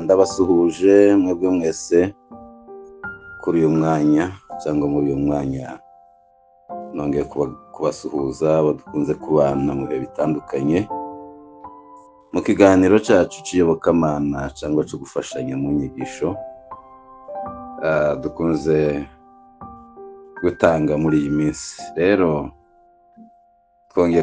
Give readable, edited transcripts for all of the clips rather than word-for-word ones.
Ndabasuhuje mwebwe mwese kuri uyu mwanya cyangwa muri uyu mwanya. Nongeye kubasuhuza abo dukunze kubana mu bihe bitandukanye mu kiganiro cyacu cy'iyobokamana cyangwa cyo gufashanya mu nyigisho dukunze gutanga muri iyi minsi. Rero twongeye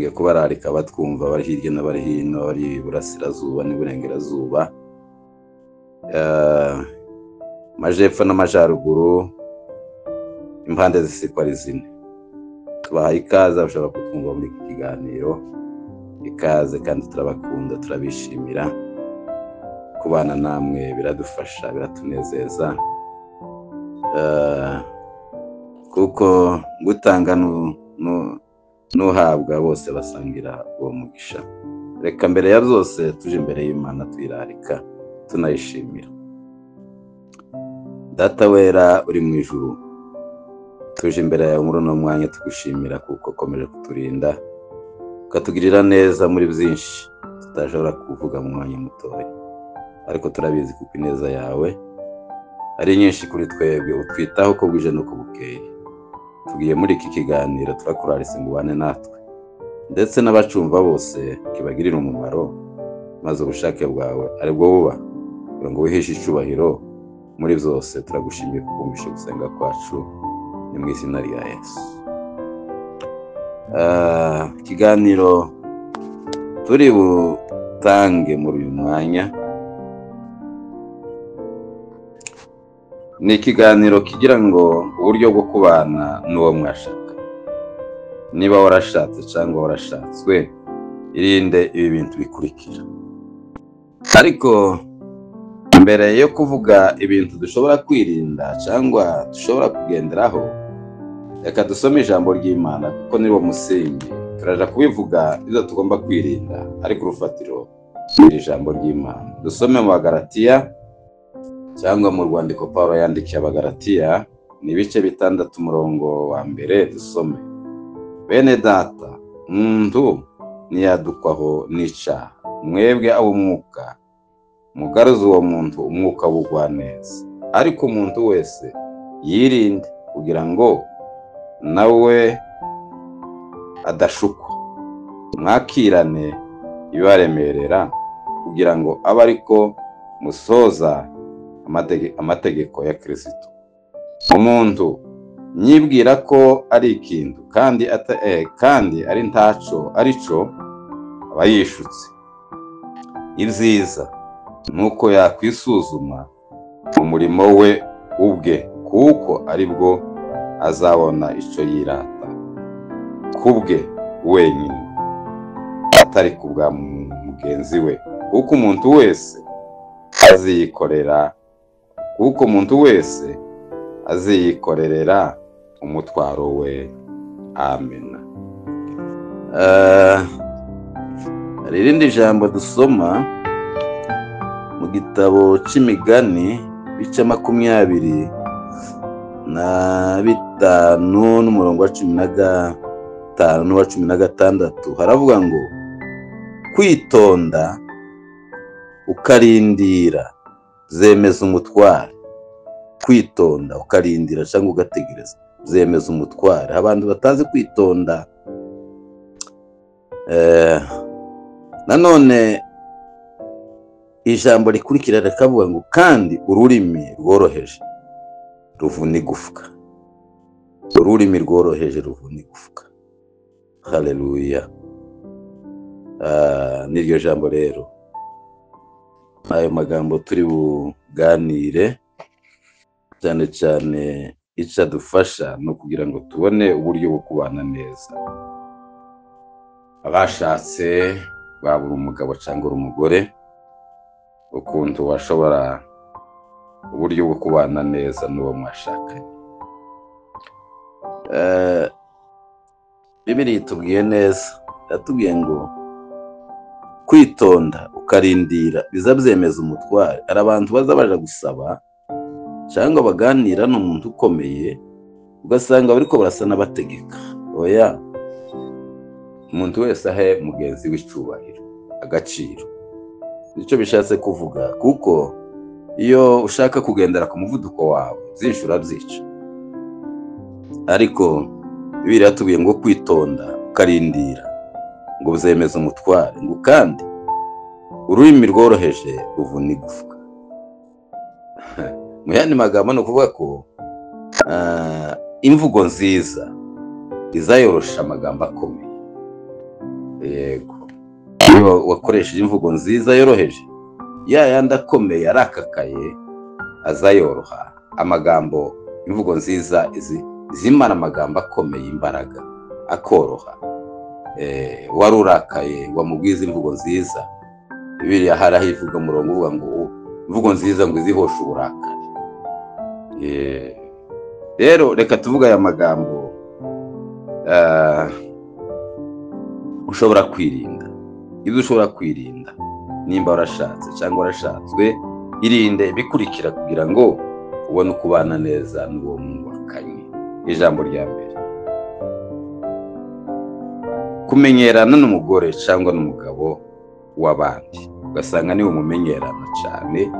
kubararika batwumva bari hirya no bari hino, bari iburasirazuba n'iburengerazuba, amajepfo n'amajyaruguru, impande zisikwa ari zine. Tubahaye ikaze, bashobora kutwumva muri iki kiganiro. Ikaze kandi turabakunda, turabishimira kubana namwe, biradufasha, biratunezeza, kuko gutanga n'uhabwa bose basangira uwo mugisha. Reka mbere ya byose tuje imbere y'Imana tuyirarika tunayishimira. Data wera uri mu ijuru, tuje imbere yawe muri uno mwanya tugushimira kuko ukomeje kuturinda, ukatugirira neza muri byinshi tutashobora kuvuga mu mwanya mutoya, ariko turabizi kuko ineza yawe ari nyinshi kuri twebwe, utwitaho uko bwije n'uko bukeye. Tugiye muri iki kiganiro turakurarise ngo ubane natwe ndetse n'abacumva bose kibagirira umumaro, maze ubushake bwawe ari bwo buba kugira ngo wihishe icyubahiro muri byose. Turagushimiye kukumvisha gusenga kwacu, ni mu izina rya Yesu. Ikiganiro turi butange muri uyu mwanya ni ikiganiro kigira ngo uburyo bwo kubana n'uwo mwashaka. Niba warashatse cyangwa warashatswe, irinde ibi bintu bikurikira. Ariko mbere yo kuvuga ibintu dushobora kwirinda cyangwa dushobora kugenderaho, reka dusome ijambo ry'Imana kuko ni wo musingi. Turaja kubivuga ibyo tugomba kwirinda, ariko urufatiro ni ijambo ry'Imana. Dusome mu Bagalatiya cyangwa mu rwandiko Pawulo yandikiye Abagalatiya, ni ibice 6 umurongo wa mbere. Dusome: bene data, umuntu ntiyadukwaho n'icyaha, mwebwe ab'umwuka mugaruze uwo muntu umwuka w'ubugwaneza, ariko umuntu wese yirinde kugira ngo nawe adashukwa. Mwakirane ibibaremerera kugira ngo abe ariko musoza amategeko ya Kristo. Umuntu nyibwira ko ari ikintu kandi ari ntaco arico, aba yishutse. Ibyiza nuko yakwisuzuma mu murimo we ubwe, kuko ari bwo azabona icyo yirata kubwe wenyine, atari kubwa mugenzi we, kuko umuntu wese aziyikorerera umutwaro we. Amen. Hari irindi jambo dusoma mu gitabo cy'Imigani, bice 25 n'umurongo wa 15 n'uwa 16. Haravuga ngo kwitonda ukarindira zemeza umutware. Kwitonda ukarindira cyangwa ugategereza zemeza umutware. Abantu batazi kwitonda. Nanone ijambo rikurikira rikavuga ngo kandi ururimi rworoheje ruvuna igufwa. Ururimi rworoheje ruvuna igufwa. Haleluya. Niryo jambo rero, ayo magambo turi buganire cyane cyane icyo adufasha no kugira ngo tubone uburyo bwo kubana neza. Abashatse babura umugabo cyangwa umugore, ukuntu washobora uburyo bwo kubana neza n'uwo mwashakanye. Bibiliya itubwiye neza, yatubwiye ngo kwitonda ukarindira biza byemeza umutware. Hari abantu baza baje gusaba cyangwa baganira n'umuntu ukomeye, ugasanga bariko barasa n'abategeka. Oya, umuntu wese ahe mugenzi w'icubahiro agaciro. Nicyo bishatse kuvuga, kuko iyo ushaka kugendera ku muvuduko wawe zishura byica. Ariko Bibiliya yatubwiye ngo kwitonda ukarindira ngo buzemeza umutware, ngo kandi ururimi rworoheje ruvuna igufwa. Mu yandi magambo ni ukuvuga ko imvugo nziza izayorosha amagambo akomeye. Yego, iyo wakoresheje imvugo nziza yoroheje, yandi akomeye arakakaye azayoroha. Amagambo, imvugo nziza zimara amagambo akomeye imbaraga akoroha. Wari urakaye wamubwiza imvugo nziza, Bibiliya haraho ivuga umurongo uvuga ngo imvugo nziza ngo izihoshe uburakari. Rero reka tuvuga aya magambo ushobora kwirinda. Ibyo ushobora kwirinda nimba warashatse cyangwa warashatswe, irinde bikurikira kugira ngo ubone ukubana neza n'uwo mwubakanye. Ijambo rya mbere, kumenyerana n'umugore cyangwa n'umugabo w'abandi, ugasanga niwe mumenyerana cyane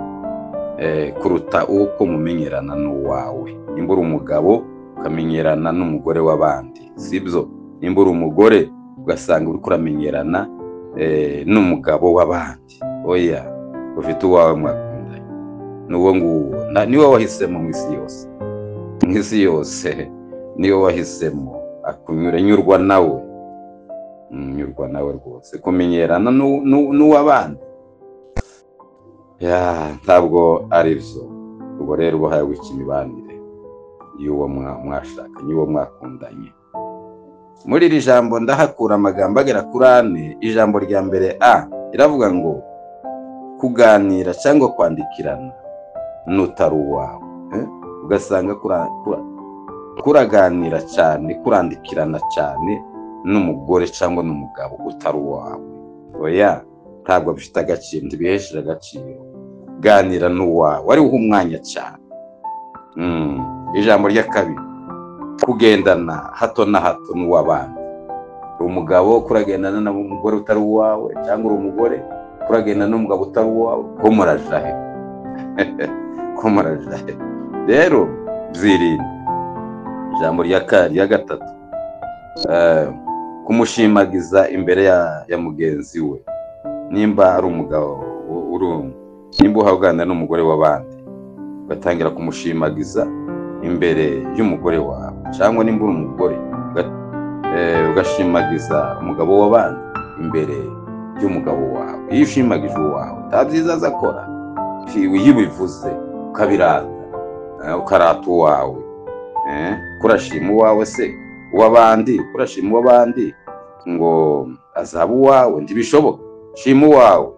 kuruta uko mumenyerana n'uwawe. Nimba uri umugabo ukamenyerana n'umugore w'abandi, sibyo? Nimba uri umugore ugasanga uri kuramenyerana n'umugabo w'abandi, oya, ufite uwawe mwakundanye, n'uwo nguwo niwe wahisemo mu isi yose. Mu isi yose niwe wahisemo, nyurwa nawe, nyurwa nawe rwose. Kumenyerana n'uw'abandi ntabwo ari byo. Ubwo rero uba uhawe imibanire y'uwo mwashakanye, y'uwo mwakundanye. Muri iri jambo ndahakura amagambo agera kuri 4. Ijambo rya mbere iravuga ngo kuganira cyangwa kwandikirana n'utari uwawe. Ugasanga kuraganira cyane, kurandikirana cyane n'umugore cyangwa n'umugabo utari uwawe, oya, ntabwo bifite agaciro, ntibihesheje agaciro. Ganira n'uwawe, wari uha umwanya cyane. Ijambo rya kabiri, kugendana hato na hato n'uw'abandi. Uri umugabo kuragendana n'umugore utari uwawe, cyangwa uri umugore kuragendana n'umugabo utari uwawe, ko murajahe ko murajahe. Rero byirinde. Ijambo rya gatatu, kumushimagiza imbere ya mugenzi we. Nimba ari umugabo nimba uhaganira n'umugore w'abandi, ugatangira kumushimagiza imbere y'umugore wawe, cyangwa nimba uri umugore ugashimagiza umugabo w'abandi imbere y'umugabo wawe. Iyo ushimagije uwawe nta byiza azakora. Iyo ubivuze ukabirata, ukarata uwawe, kurashima uwawe se uw'abandi, kurashima uw'abandi ngo azaba uwawe, ntibishoboka. Shima uwawe,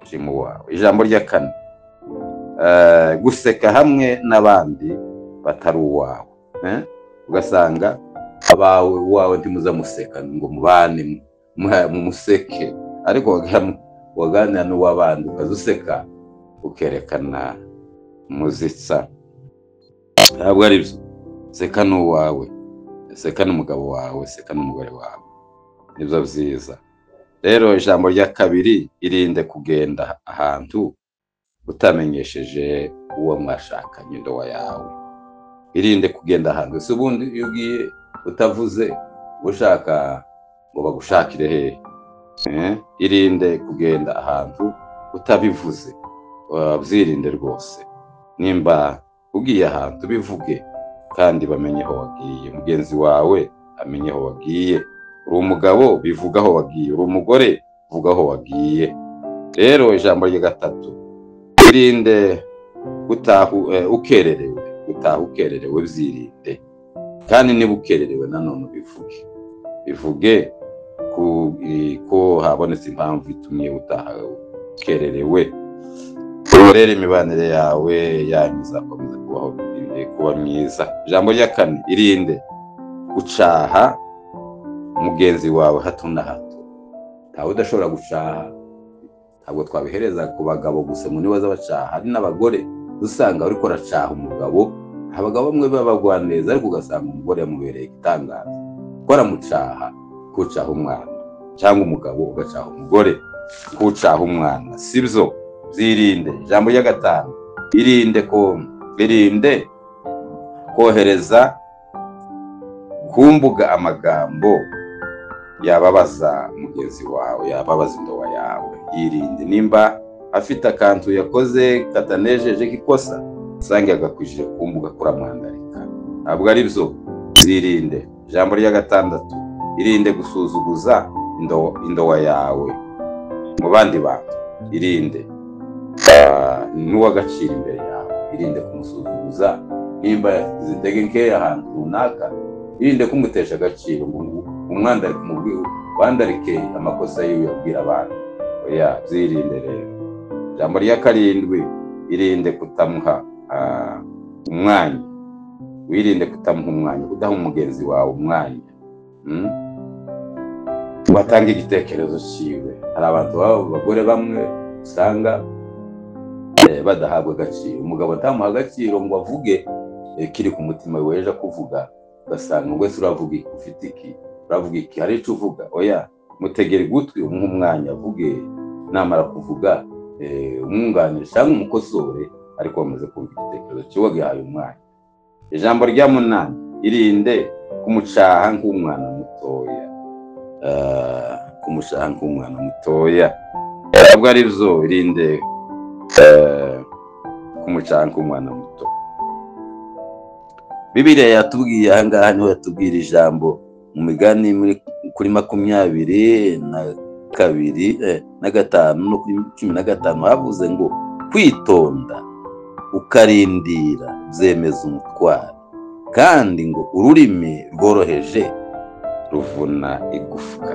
shima uwawe. Ijambo rya 4, guseka hamwe n'abandi batari uwawe. Ugasanga abawe uwawe ntimuzamuseka ngo mubane mumuseke, ariko waganira n'uw'abandi ukazuseka ukerekana muzitsa. Ntabwo ari byo. Seka n'uwawe, seka n'umugabo wawe, seka n'umugore wawe, nibyo byiza. Rero ijambo rya kabiri, irinde kugenda ahantu utamenyesheje uwo mwashakanye ndowa yawe. Irinde kugenda ahantu, si ubundi iyo ugiye utavuze ushaka ngo bagushakire hehe. Irinde kugenda ahantu utabivuze, byirinde rwose. Nimba ugiye ahantu bivuge, kandi bamenye aho wagiye, mugenzi wawe amenye aho wagiye. Uri umugabo bivuga aho wagiye, uri umugore vuga aho wagiye. Rero ijambo rya gatatu, irinde gutaha ukererewe, byirinde. Kandi niba ukererewe nanone bivuge ko habonetse impamvu itumye utaha ukererewe. Rero imibanire yawe yanyu izakomeza kuba myiza. Ijambo rya 4, irinde gucaha mugenzi wawe hato na hato. Ntawe udashobora gucaha. Ntabwo twabihereza ku bagabo gusa, mu nibaza bacaha. Hari n'abagore usanga uri koracaha umugabo. Abagabo bamwe babagwa neza, ariko ugasanga umugore yamubereye igitangaza. Kora mucaha, kucaha umwana. cyangwa umugabo ugacaha umugore kucaha umwana, sibyo. Byirinde. Ijambo rya gatanu, irinde kohereza ku mbuga amagambo yababaza mugenzi wawe, yababaza indowa yawe. Yirinde. Nimba afite akantu yakoze katanejeje k'ikosa, usange agakwijije ku mbuga kuramwandarika, ntabwo ari byo. Zirinde. Ijambo rya gatandatu, irinde gusuzuguza indowa yawe mu bandi bantu. Irinde n'uw'agaciro imbere yawe, irinde kumusuzuguza. Nimba zitege nkeya ahantu runaka, irinde kumutesha agaciro, wandarike amakosa yiwe yabwira abantu. Oya, byirinde rero. Ijambo rya karindwi, irinde kutamuha umwanya. Wirinde kutamuha umwanya, kudaha umugenzi wawe umwanya, batanga igitekerezo cyiwe. Hari abantu b'abagore bamwe usanga badahabwa agaciro. Umugabo atamuha agaciro ngo avuge kiri ku mutima weje kuvuga, ugasanga wese uravuga iki, ufite iki, uravuga iki, hari icyo uvuga. Oya, mutegere gutwi, umuha umwanya avuge. Namara kuvuga umwunganire cyangwa umukosore, ariko wamaze kumva igitekerezo cyiwe wagihaye umwanya. Ijambo rya munani, irinde kumucaha nk'umwana mutoya. Kumucaha nk'umwana mutoya ntabwo ari byo. Irinde kumucaha nk'umwana muto. Bibiliya yatubwiye aha ngaha, niho yatubwira ijambo mu Migani kuri 22:5 no kuri 15 havuze ngo kwitonda ukarindira byemeza umutwaro, kandi ngo ururimi rworoheje ruvuna igufwa.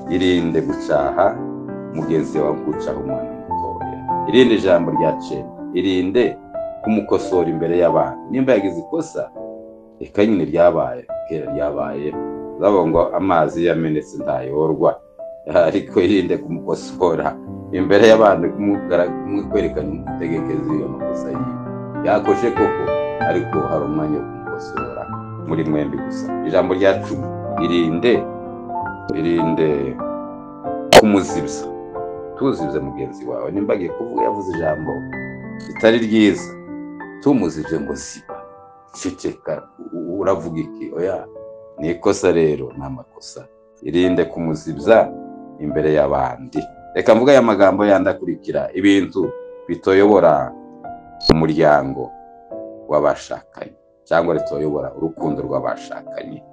Irinde gucaha mugenzi wawe, gucaha umwana mutoya. Irinde ijambo rya cenda, irinde kumukosora imbere y'abantu. Nimba yagize ikosa, reka nyine ryabaye kera, ryabaye zabo ngo amazi yamenetse ntayorwa, ariko irinde kumukosora imbere y'abantu, kumwerekana umutegekezi iyo makosa yiwe. Yakoshe koko, ariko hari umwanya wo kumukosora muri mwembi gusa. Ijambo rya 10, irinde kumuzibya. Tuzibye mugenzi wawe. Nimba agiye kuvuga yavuze ijambo ritari ryiza, tumuzibye ngo ziba, ceceka, uravuga iki. Oya, ni ikosa rero, ni amakosa. Irinde kumuzibya imbere y'abandi. Reka mvuga aya magambo yandakurikira: ibintu bitoyobora umuryango w'abashakanye, cyangwa ritoyobora urukundo rw'abashakanye.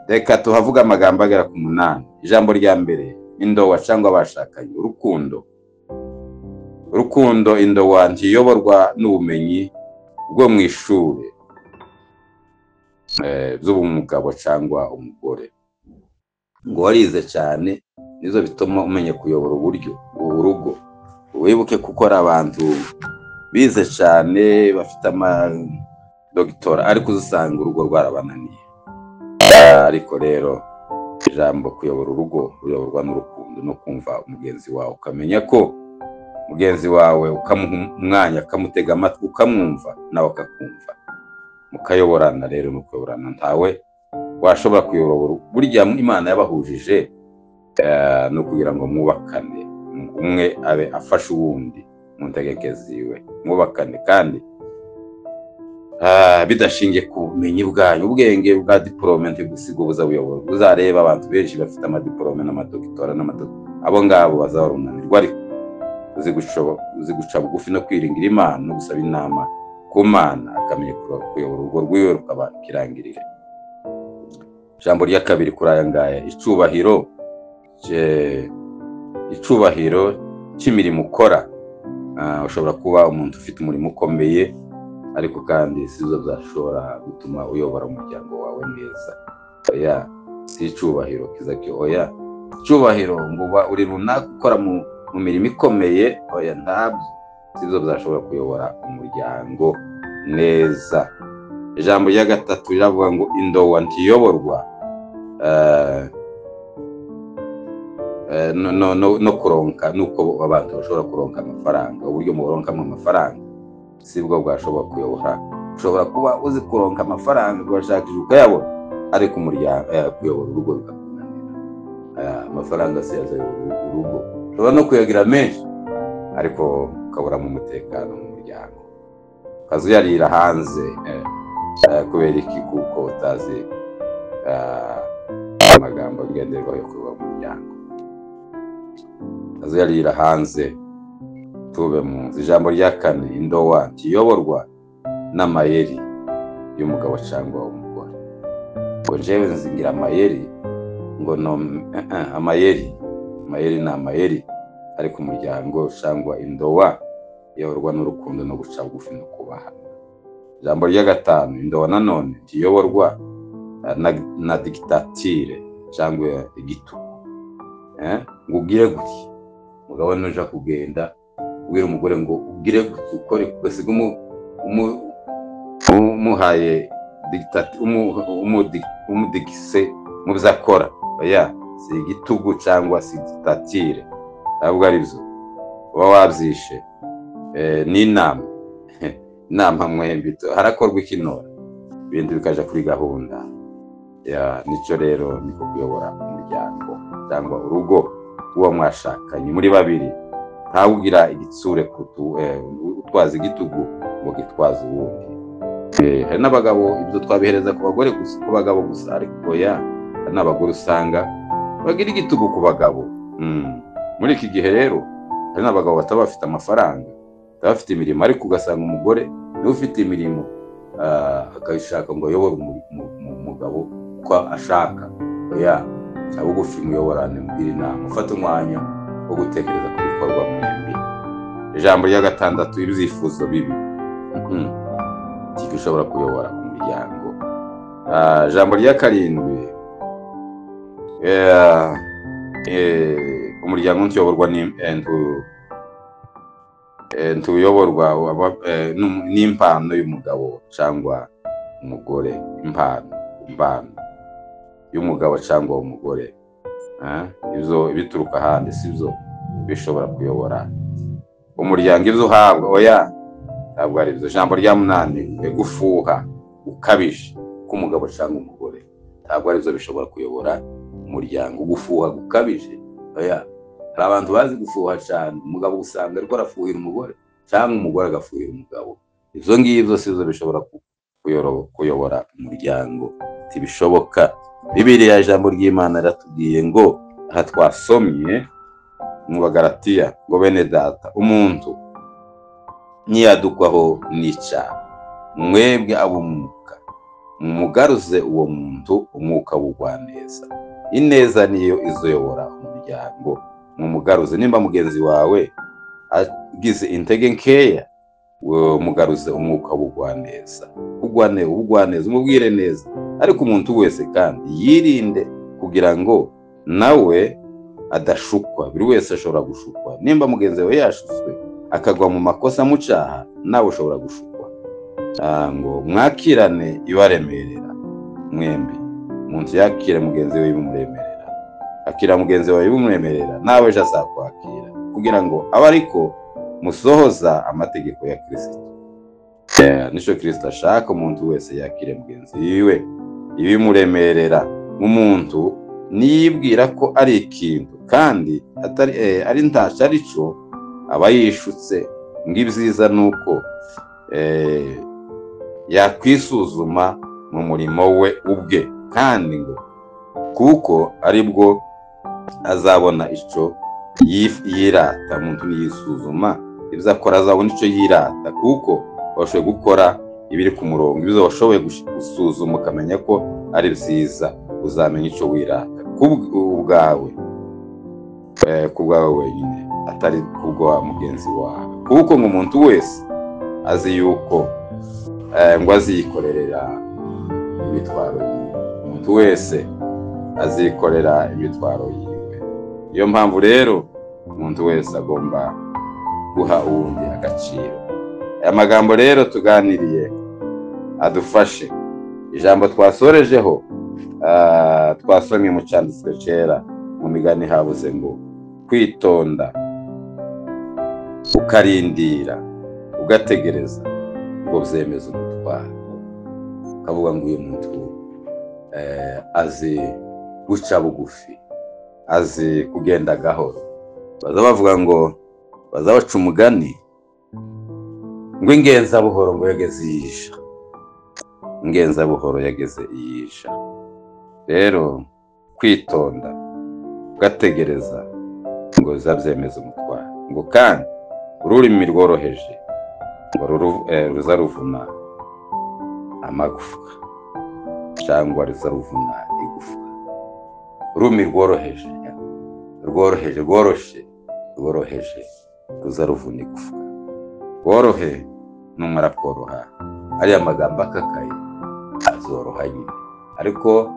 Reka tuhavuga amagambo agera ku 8. Ijambo rya mbere, indowa cyangwa abashakanye. Urukundo, indowa ntiyoborwa n'ubumenyi bwo mu ishuri by'umugabo cyangwa umugore ngo warize cyane, nizo bituma umenya kuyobora urugo. Wibuke kuko ari abantu bize cyane, bafite amadoktora, ariko uzasanga urugo rwarabananiye. Ariko rero ijambo kuyobora urugo ruyoborwa n'urukundo, no kumva umugenzi wawe, ukamenya ko mugenzi wawe ukamuha umwanya, akamutega amatwi, ukamwumva nawe akakumva, mukayoborana. Rero no kuyoborana, ntawe washobora kuyobora. Burya Imana yabahujije no kugira ngo mwubakane, umwe abe afashe uwundi mu ntegekezi ziwe, mwubakane kandi bidashingiye ku bumenyi bwanyu. Ubwenge bwa diplome ntigusiga ubuza buyobora. Uzareba abantu benshi bafite amadiplome n'amadoktora abo ngabo bazarunanirwa, ariko uzi guca bugufi no kwiringira Imana no gusaba inama ku Mana, akamenya kuyobora urugo rwiwe rukaba kirangirire. Ijambo rya kabiri kuri aya ngaya, icubahiro cy'imirimo ukora. Ushobora kuba umuntu ufite umurimo ukomeye, ariko kandi sizo zashobora gutuma uyobora umuryango wawe neza. Oya, si icubahiro kiza cyo. Oya, icubahiro ngo uri runaka ukora mu mirimo ikomeye. Oya, ntabyo, sizo zashobora kuyobora umuryango neza. Ijambo rya gatatu riravuga ngo indowa ntiyoborwa no kuronka, nuko abantu bashobora kuronka amafaranga. Uburyo muronkamo amafaranga sibwo bwashobora kuyobora. Ushobora kuba uzi kuronka amafaranga ugashakisha ukayabona, ariko umuryango kuyobora urugo bikakunanira. amafaranga se yaza urugo ushobora no kuyagira menshi ariko ukabura mu mutekano mu muryango ukazuyarira hanze kubera iki kuko utazi amagambo agenderwaho yo kuba mu muryango ukazuyarira hanze tube mu nzu. Ijambo rya kane, indowa ntiyoborwa n'amayeri y'umugabo cyangwa umugore. Ngo jewe nzingira amayeri ngo no amayeri ni amayeri ariko umuryango cyangwa indowa iyoborwa n'urukundo no guca bugufi no kubahana. Ijambo rya gatanu, indowa nanone ntiyoborwa na dictature cyangwa igitugu. Ngo ugire gutya umugabo nuja kugenda ubwira umugore ngo ugire gutya ukore kugasiga umuhaye dictate umudigise mu byakora oya si igitugu cyangwa si dictature ntabwo ari byo uba wabyishe n'inama mwembi harakorwa ikinora ibintu bikaja kuri gahunda ya nico rero niko kuyobora umuryango cyangwa urugo uwo mwashakanye muri babiri ntawugira igitsure utwaza igitugu ngo gitwaze uwundi. Hari n'abagabo ibyo twabihereza ku bagore gusa ku bagabo gusa ariko ya hari n'abagore usanga bagira igitugu ku bagabo. Muri iki gihe rero hari n'abagabo bataba bafite amafaranga bataba bafite imirimo ariko ugasanga umugore niwe ufite imirimo akayishaka ngo ayobore umugabo uko ashaka oya bugufi muyoborane mubwira inama ufata umwanya wo gutekereza ku bikorwa mwembi. Ijambo rya gatandatu, ibyifuzo bibi gishobora kuyobora umuryango. Ijambo rya karindwi, umuryango ntuyoborwa n'impano y'umugabo cyangwa umugore. Impano y'umugabo cyangwa umugore ibyo bituruka ahandi si byo bishobora kuyobora umuryango. Ibyo uhabwa oya ntabwo ari byo. Ijambo rya munani, gufuha gukabije k'umugabo cyangwa umugore ntabwo ari byo bishobora kuyobora umuryango. Gufuha gukabije oya hari abantu bazi gufuha cyane umugabo usanga ariko arafuhira umugore cyangwa umugore agafuhira umugabo. Ibyo ngibyo si byo bishobora kuyobora umuryango ntibishoboka. Bibiliya ijambo ry'Imana riratubwiye ngo aha twasomye mu Bagalatiya ngo bene data umuntu niyadukwaho n'icyaha mwebwe ab'umwuka mumugaruze uwo muntu umwuka w'ubugwaneza. Ineza niyo izoyobora umuryango. Mumugaruze nimba mugenzi wawe agize intege nkeya mugaruze umwuka w'ubugwaneza. Ubugwaneza umubwire neza ariko umuntu wese kandi yirinde kugira ngo nawe adashukwa. Buri wese ashobora gushukwa. Nimba mugenzi wawe yashutswe akagwa mu makosa mu cyaha nawe ushobora gushukwa. Ngo mwakirane ibaremerera mwembi. Umuntu yakire mugenzi we bimuremerera akira mugenzi wawe bimuremerera nawe ejo azakwakira kugira ngo abe ariko musohoza amategeko ya Kristo. Nico Kristo ashaka umuntu wese yakire mugenzi wiwe ibimuremerera. Umuntu niyibwira ko ari ikintu kandi ari ntaco arico aba yishutse. Ngibyiza nuko yakwisuzuma mu murimo we ubwe kandi ngo kuko aribwo azabona ico yirata. Umuntu niyisuzuma ibyo akora azabona ico yirata kuko washoboye gukora ibiri ku murongo. Ibyo washoboye gusuzuma ukamenya ko ari byiza uzamenya ico wirata kubwawe wenyine atari kubwa mugenzi wawe. Kuko ngo umuntu wese azi yuko ngo azikorerera imitwaro yiwe. Umuntu wese azikorera imitwaro yiwe. Iyo mpamvu rero umuntu wese agomba guha uwundi agaciro. Aya magambo rero tuganiriye adufashe. Ijambo twasorejeho twasomye mu cyanditswe cyera mu migani habuze ngo kwitonda ukarindira ugategereza ngo byemeze umutwaro. Kavuga ngo uyu muntu azi guca bugufi azi kugenda gahoro. Baza bavuga ngo baza baca umugani ngo ingenza buhoro ngo yageze iyisha. Ingenza buhoro yageze iyisha. Rero kwitonda ugategereza ngo zabyemeza umutwaro, ngo kandi ururimi rworoheje ngo ruza ruvuna amagufwa cyangwa ruza ruvuna igufwa. Ururimi rworoheje ruza ruvuna igufwa. Worohe numara koroha ariya magambo akakaye azoroha nyine, ariko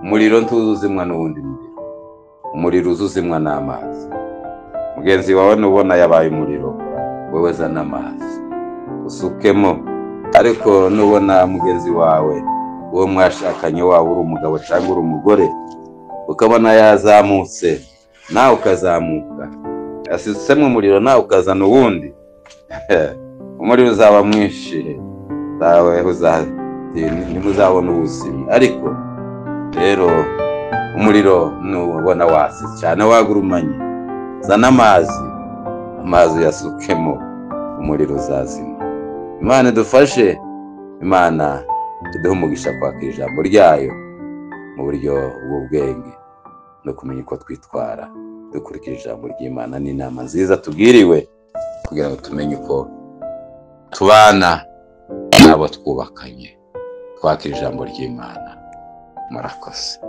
umuriro ntuzuzimwa n'uwundi muriro. Umuriro uzuzimwa n'amazi. Mugenzi wawe nubona yabaye umuriro, wewe zana amazi usukemo. Ariko nubona mugenzi wawe uwo mwashakanye, waba uri umugabo cyangwa uri umugore, ukabona yazamutse nawe ukazamuka, yasitsemo umuriro nawe ukazana uwundi, umuriro uzaba mwinshi, nawe ntimuzabona ubuzima. Ariko rero umuriro nubona wasi cyane wagurumanye, zana amazi uyasukemo, umuriro uzazima. Imana idufashe, Imana iduhe umugisha kwakira ijambo ryayo mu buryo bw'ubwenge no kumenya uko twitwara dukurikira ijambo ry'Imana n'inama nziza tubwiriwe, kugira ngo tumenye uko tubana n'abo twubakanye twakira ijambo ry'Imana. Murakoze.